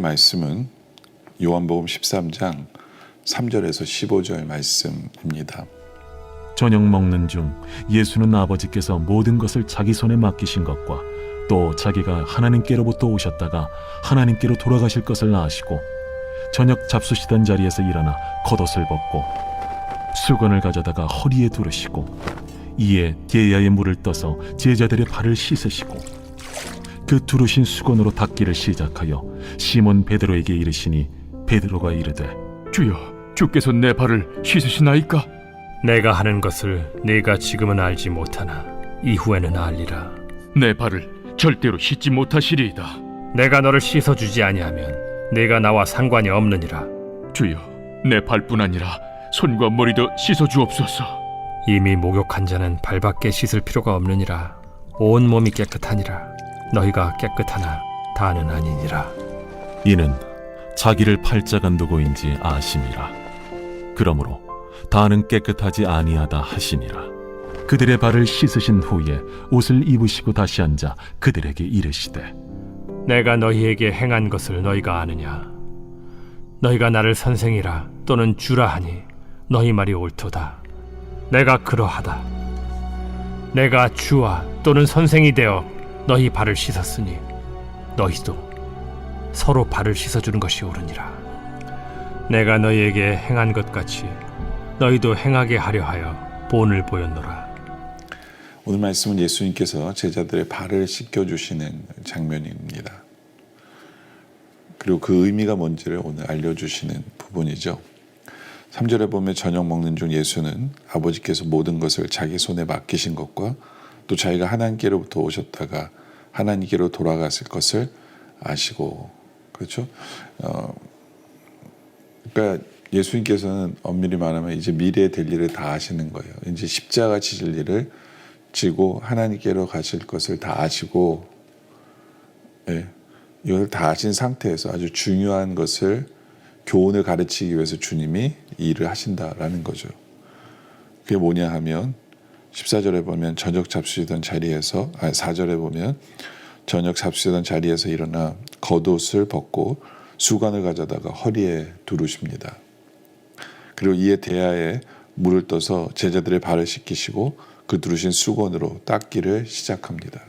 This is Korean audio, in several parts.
오늘 말씀은 요한복음 13장 3절에서 15절 말씀입니다. 저녁 먹는 중 예수는 아버지께서 모든 것을 자기 손에 맡기신 것과 또 자기가 하나님께로부터 오셨다가 하나님께로 돌아가실 것을 아시고 저녁 잡수시던 자리에서 일어나 겉옷을 벗고 수건을 가져다가 허리에 두르시고 이에 게야의 물을 떠서 제자들의 발을 씻으시고 그 두르신 수건으로 닦기를 시작하여 시몬 베드로에게 이르시니 베드로가 이르되 주여, 주께서 내 발을 씻으시나이까? 내가 하는 것을 네가 지금은 알지 못하나 이후에는 알리라. 내 발을 절대로 씻지 못하시리이다. 내가 너를 씻어주지 아니하면 네가 나와 상관이 없느니라. 주여, 내 발뿐 아니라 손과 머리도 씻어주옵소서. 이미 목욕한 자는 발밖에 씻을 필요가 없느니라. 온 몸이 깨끗하니라. 너희가 깨끗하나 다는 아니니라. 이는 자기를 팔자간 누구인지 아심이라. 그러므로 다는 깨끗하지 아니하다 하시니라. 그들의 발을 씻으신 후에 옷을 입으시고 다시 앉아 그들에게 이르시되 내가 너희에게 행한 것을 너희가 아느냐? 너희가 나를 선생이라 또는 주라 하니 너희 말이 옳도다. 내가 그러하다. 내가 주와 또는 선생이 되어 너희 발을 씻었으니 너희도 서로 발을 씻어주는 것이 옳으니라. 내가 너희에게 행한 것 같이 너희도 행하게 하려 하여 본을 보였노라. 오늘 말씀은 예수님께서 제자들의 발을 씻겨주시는 장면입니다. 그리고 그 의미가 뭔지를 오늘 알려주시는 부분이죠. 3절에 보면 저녁 먹는 중 예수는 아버지께서 모든 것을 자기 손에 맡기신 것과 또 자기가 하나님께로부터 오셨다가 하나님께로 돌아갔을 것을 아시고, 그렇죠? 그러니까 예수님께서는 엄밀히 말하면 이제 미래에 될 일을 다 아시는 거예요. 이제 십자가 지실 일을 지고 하나님께로 가실 것을 다 아시고, 예, 이걸 다 아신 상태에서 아주 중요한 것을 교훈을 가르치기 위해서 주님이 이 일을 하신다라는 거죠. 그게 뭐냐 하면 14절에 보면 저녁 잡수시던 자리에서 4절에 보면 저녁 잡수시던 자리에서 일어나 겉옷을 벗고 수건을 가져다가 허리에 두르십니다. 그리고 이에 대야에 물을 떠서 제자들의 발을 씻기시고 그 두르신 수건으로 닦기를 시작합니다.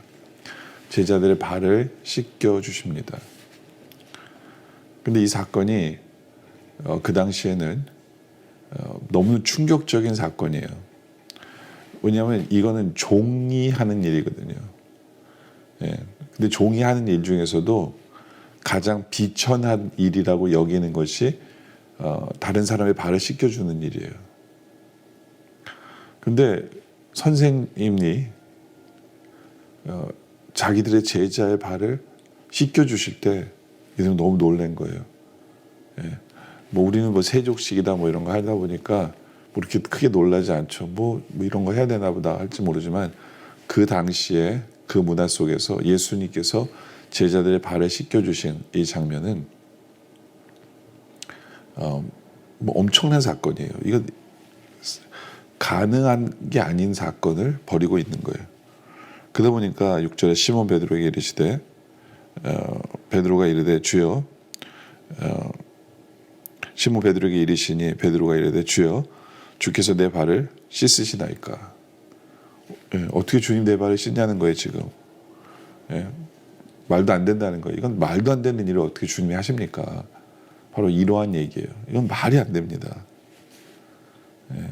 제자들의 발을 씻겨 주십니다. 근데 이 사건이 그 당시에는 너무 충격적인 사건이에요. 왜냐하면 이거는 종이 하는 일이거든요. 예. 근데 종이 하는 일 중에서도 가장 비천한 일이라고 여기는 것이 다른 사람의 발을 씻겨주는 일이에요. 근데 선생님이 자기들의 제자의 발을 씻겨주실 때 이들은 너무 놀란 거예요. 예. 뭐 우리는 뭐 세족식이다 뭐 이런 거 하다 보니까 뭐 이렇게 크게 놀라지 않죠. 뭐 이런 거 해야 되나 보다 할지 모르지만 그 당시에 그 문화 속에서 예수님께서 제자들의 발을 씻겨주신 이 장면은 뭐 엄청난 사건이에요. 이거 가능한 게 아닌 사건을 벌이고 있는 거예요. 그러다 보니까 6절에 시몬 베드로에게 이르시되 베드로가 이르되 주여 시몬 베드로에게 이르시니 베드로가 이르되 주여 주께서 내 발을 씻으시나이까. 예, 어떻게 주님 내 발을 씻냐는 거예요 지금. 예, 말도 안 된다는 거예요. 이건 말도 안 되는 일을 어떻게 주님이 하십니까? 바로 이러한 얘기예요. 이건 말이 안 됩니다. 예.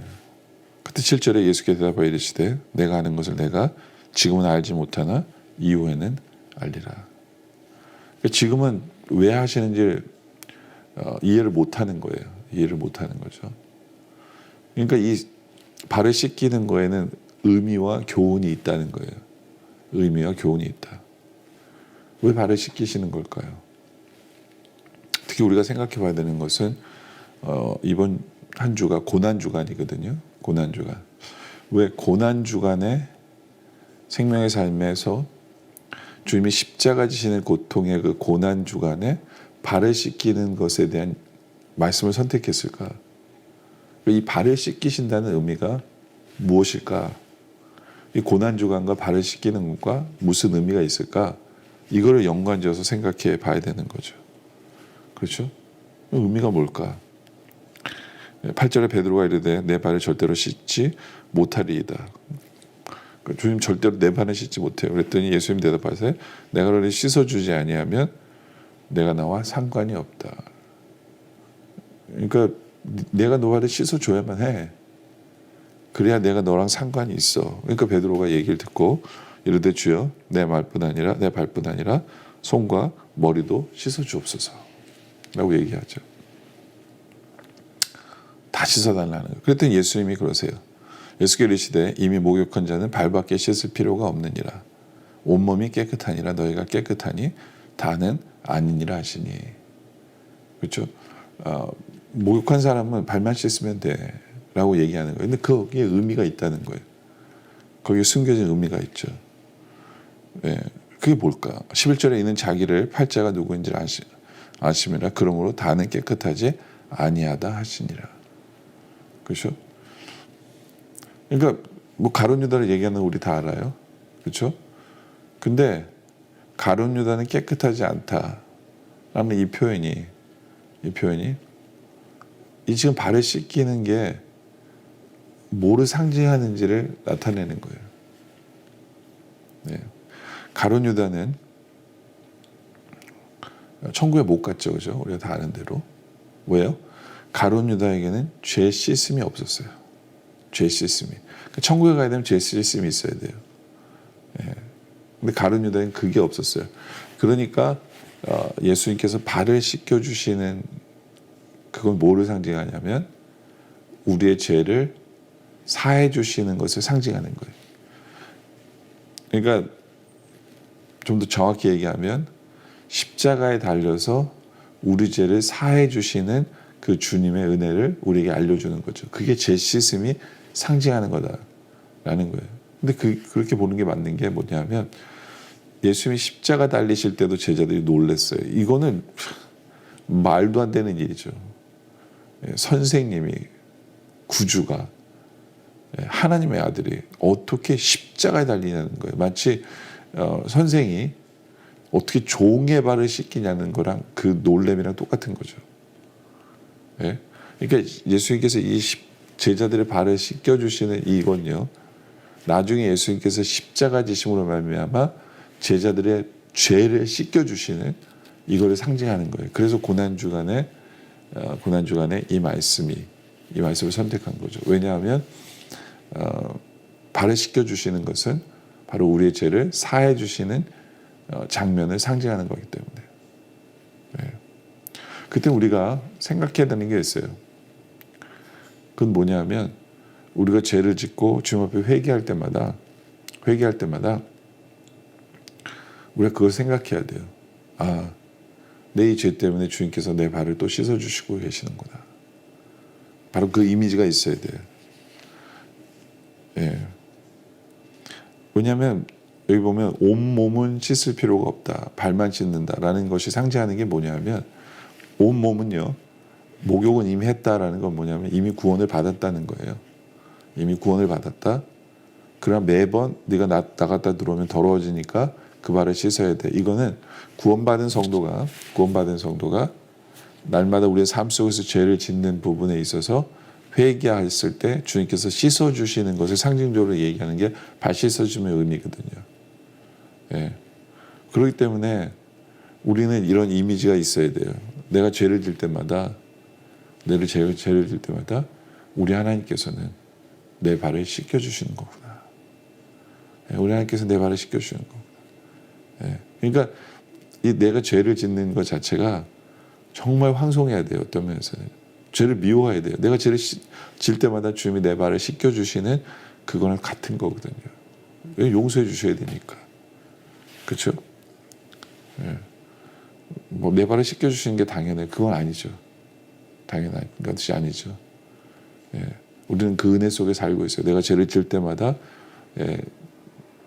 그때 7절에 예수께서 대답하여 이르시되 내가 하는 것을 내가 지금은 알지 못하나 이후에는 알리라. 지금은 왜 하시는지 이해를 못하는 거예요. 이해를 못하는 거죠. 그러니까 이 발을 씻기는 거에는 의미와 교훈이 있다는 거예요. 의미와 교훈이 있다. 왜 발을 씻기시는 걸까요? 특히 우리가 생각해 봐야 되는 것은 이번 한 주가 고난주간이거든요. 고난주간. 왜 고난주간에 생명의 삶에서 주님이 십자가 지시는 고통의 그 고난주간에 발을 씻기는 것에 대한 말씀을 선택했을까? 이 발을 씻기신다는 의미가 무엇일까? 이 고난주간과 발을 씻기는 것과 무슨 의미가 있을까? 이거를 연관지어서 생각해 봐야 되는 거죠. 그렇죠? 의미가 뭘까? 8절에 베드로가 이르되 내 발을 절대로 씻지 못하리이다. 주님 절대로 내 발은 씻지 못해요. 그랬더니 예수님 대답하세요. 내가 너를 씻어주지 아니하면 내가 나와 상관이 없다. 그러니까 내가 너 발을 씻어줘야만 해. 그래야 내가 너랑 상관이 있어. 그러니까 베드로가 얘기를 듣고 이르되 주여 내 발뿐 아니라 손과 머리도 씻어주옵소서 라고 얘기하죠. 다 씻어달라는 거예요. 그랬더니 예수님이 그러세요. 예수께 이르시되 이미 목욕한 자는 발밖에 씻을 필요가 없느니라. 온몸이 깨끗하니라 너희가 깨끗하니 다는 아니니라 하시니. 그렇죠? 목욕한 사람은 발만 씻으면 돼 라고 얘기하는 거예요. 근데 거기에 의미가 있다는 거예요. 거기에 숨겨진 의미가 있죠. 예, 그게 뭘까? 11절에 있는 자기를 팔자가 누구인지 아심이라. 그러므로 다는 깨끗하지 아니하다 하시니라. 그렇죠? 그러니까 뭐 가룟 유다를 얘기하는 거 우리 다 알아요. 그렇죠? 근데 가룟 유다는 깨끗하지 않다라는 이 표현이 이 지금 발을 씻기는 게 뭐를 상징하는지를 나타내는 거예요. 네. 가룟 유다는 천국에 못 갔죠, 그죠? 우리가 다 아는 대로. 왜요? 가룟 유다에게는 죄 씻음이 없었어요. 죄 씻음이. 그러니까 천국에 가야 되면 죄 씻음이 있어야 돼요. 예. 근데 가룟 유다에는 그게 없었어요. 그러니까 예수님께서 발을 씻겨 주시는 그건 뭐를 상징하냐면 우리의 죄를 사해 주시는 것을 상징하는 거예요. 그러니까 좀 더 정확히 얘기하면 십자가에 달려서 우리 죄를 사해 주시는 그 주님의 은혜를 우리에게 알려주는 거죠. 그게 죄 씻음이 상징하는 거다라는 거예요. 근데 그렇게 보는 게 맞는 게 뭐냐면 예수님이 십자가 달리실 때도 제자들이 놀랐어요. 이거는 말도 안 되는 일이죠. 선생님이 구주가 하나님의 아들이 어떻게 십자가에 달리냐는 거예요. 마치 선생이 어떻게 종의 발을 씻기냐는 거랑 그 놀램이랑 똑같은 거죠. 예? 그러니까 예수님께서 이 제자들의 발을 씻겨주시는 이건요. 나중에 예수님께서 십자가 지심으로 말미암아 제자들의 죄를 씻겨주시는 이거를 상징하는 거예요. 그래서 고난주간에 이 말씀을 선택한 거죠. 왜냐하면 발을 씻겨주시는 것은 바로 우리의 죄를 사해 주시는 장면을 상징하는 거기 때문에. 네. 그때 우리가 생각해야 되는 게 있어요. 그건 뭐냐면 우리가 죄를 짓고 주님 앞에 회개할 때마다 우리가 그걸 생각해야 돼요. 아, 내 이 죄 때문에 주님께서 내 발을 또 씻어주시고 계시는구나. 바로 그 이미지가 있어야 돼요. 예. 왜냐하면 여기 보면 온몸은 씻을 필요가 없다. 발만 씻는다라는 것이 상징하는 게 뭐냐면 온몸은요. 목욕은 이미 했다라는 건 뭐냐면 이미 구원을 받았다는 거예요. 이미 구원을 받았다. 그러나 매번 네가 나갔다 들어오면 더러워지니까 그 발을 씻어야 돼. 이거는 구원받은 성도가 날마다 우리의 삶 속에서 죄를 짓는 부분에 있어서 회개했을 때 주님께서 씻어주시는 것을 상징적으로 얘기하는 게 발 씻어주는 의미거든요. 예. 그렇기 때문에 우리는 이런 이미지가 있어야 돼요. 내가 죄를 질 때마다 우리 하나님께서는 내 발을 씻겨주시는 거구나. 예. 우리 하나님께서 내 발을 씻겨주시는 거구나. 예. 그러니까 이 내가 죄를 짓는 것 자체가 정말 황송해야 돼요. 어떤 면에서는. 죄를 미워해야 돼요. 내가 죄를 질 때마다 주님이 내 발을 씻겨주시는 그거는 같은 거거든요. 용서해 주셔야 되니까. 그렇죠? 예. 뭐 내 발을 씻겨주시는 게 당연해요. 그건 아니죠. 당연한 것이 아니죠. 예. 우리는 그 은혜 속에 살고 있어요. 내가 죄를 질 때마다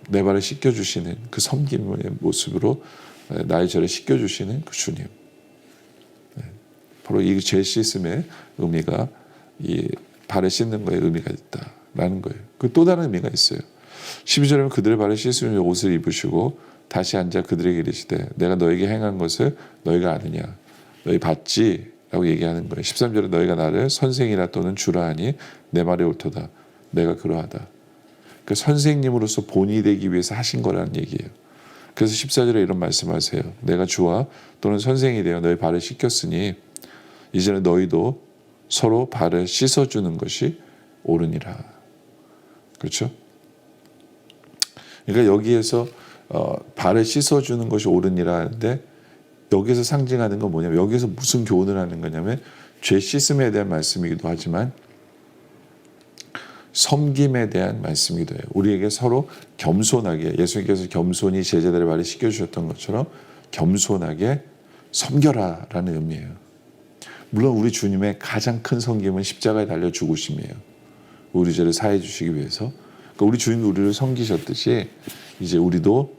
내 발을 씻겨주시는 그 섬김의 모습으로 나의 죄를 씻겨주시는 그 주님. 바로 이 죄 씻음의 의미가 이 발을 씻는 거에 의미가 있다라는 거예요. 그 또 다른 의미가 있어요. 12절에 그들의 발을 씻으며 옷을 입으시고 다시 앉아 그들에게 이르시되 내가 너에게 행한 것을 너희가 아느냐. 너희 봤지? 라고 얘기하는 거예요. 13절에 너희가 나를 선생이라 또는 주라 하니 내 말이 옳도다. 내가 그러하다. 그 선생님으로서 본이 되기 위해서 하신 거라는 얘기예요. 그래서 14절에 이런 말씀하세요. 내가 주와 또는 선생이 되어 너희 발을 씻겼으니 이제는 너희도 서로 발을 씻어주는 것이 옳으니라. 그렇죠? 그러니까 여기에서 발을 씻어주는 것이 옳으니라 하는데 여기서 상징하는 건 뭐냐면 여기서 무슨 교훈을 하는 거냐면 죄 씻음에 대한 말씀이기도 하지만 섬김에 대한 말씀이기도 해요. 우리에게 서로 겸손하게 예수님께서 겸손히 제자들의 발을 씻겨주셨던 것처럼 겸손하게 섬겨라라는 의미예요. 물론 우리 주님의 가장 큰 섬김은 십자가에 달려 죽으심이에요. 우리 죄를 사해 주시기 위해서. 그러니까 우리 주님도 우리를 섬기셨듯이 이제 우리도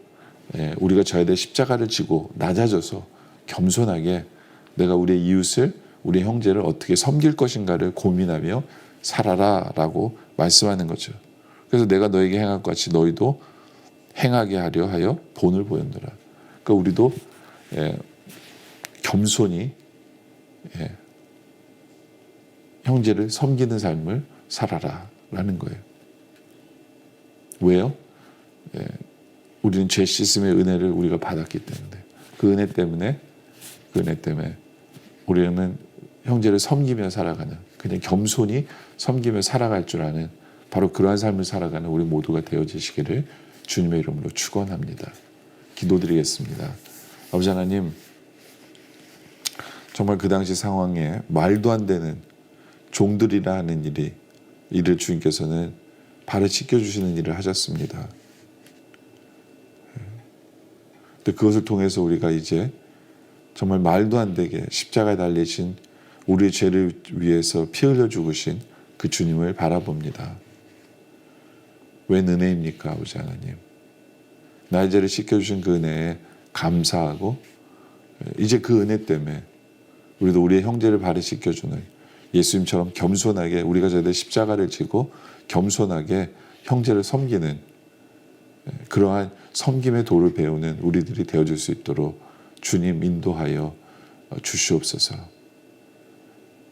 우리가 져야 될 십자가를 지고 낮아져서 겸손하게 내가 우리의 이웃을 우리 형제를 어떻게 섬길 것인가를 고민하며 살아라라고 말씀하는 거죠. 그래서 내가 너에게 행할 것 같이 너희도 행하게 하려 하여 본을 보였노라. 그러니까 우리도 겸손히 형제를 섬기는 삶을 살아라라는 거예요. 왜요? 우리는 죄 씻음의 은혜를 우리가 받았기 때문에 그 은혜 때문에 우리는 형제를 섬기며 살아가는 그냥 겸손히 섬기며 살아갈 줄 아는 바로 그러한 삶을 살아가는 우리 모두가 되어지시기를 주님의 이름으로 축원합니다. 기도드리겠습니다. 아버지 하나님, 정말 그 당시 상황에 말도 안 되는 종들이라 하는 일을 주님께서는 발을 씻겨주시는 일을 하셨습니다. 근데 그것을 통해서 우리가 이제 정말 말도 안 되게 십자가에 달리신 우리의 죄를 위해서 피 흘려 죽으신 그 주님을 바라봅니다. 웬 은혜입니까, 아버지 하나님? 나의 죄를 씻겨주신 그 은혜에 감사하고 이제 그 은혜 때문에 우리도 우리의 형제를 발을 씻겨주는 예수님처럼 겸손하게 우리가 져야 될 십자가를 지고 겸손하게 형제를 섬기는 그러한 섬김의 도를 배우는 우리들이 되어줄 수 있도록 주님 인도하여 주시옵소서.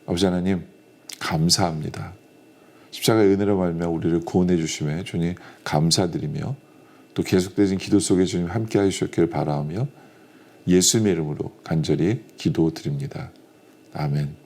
아버지 하나님 감사합니다. 십자가의 은혜로 말미암아 우리를 구원해 주심에 주님 감사드리며 또 계속되는 기도 속에 주님 함께하여 주셨기를 바라며 예수님의 이름으로 간절히 기도드립니다. 아멘.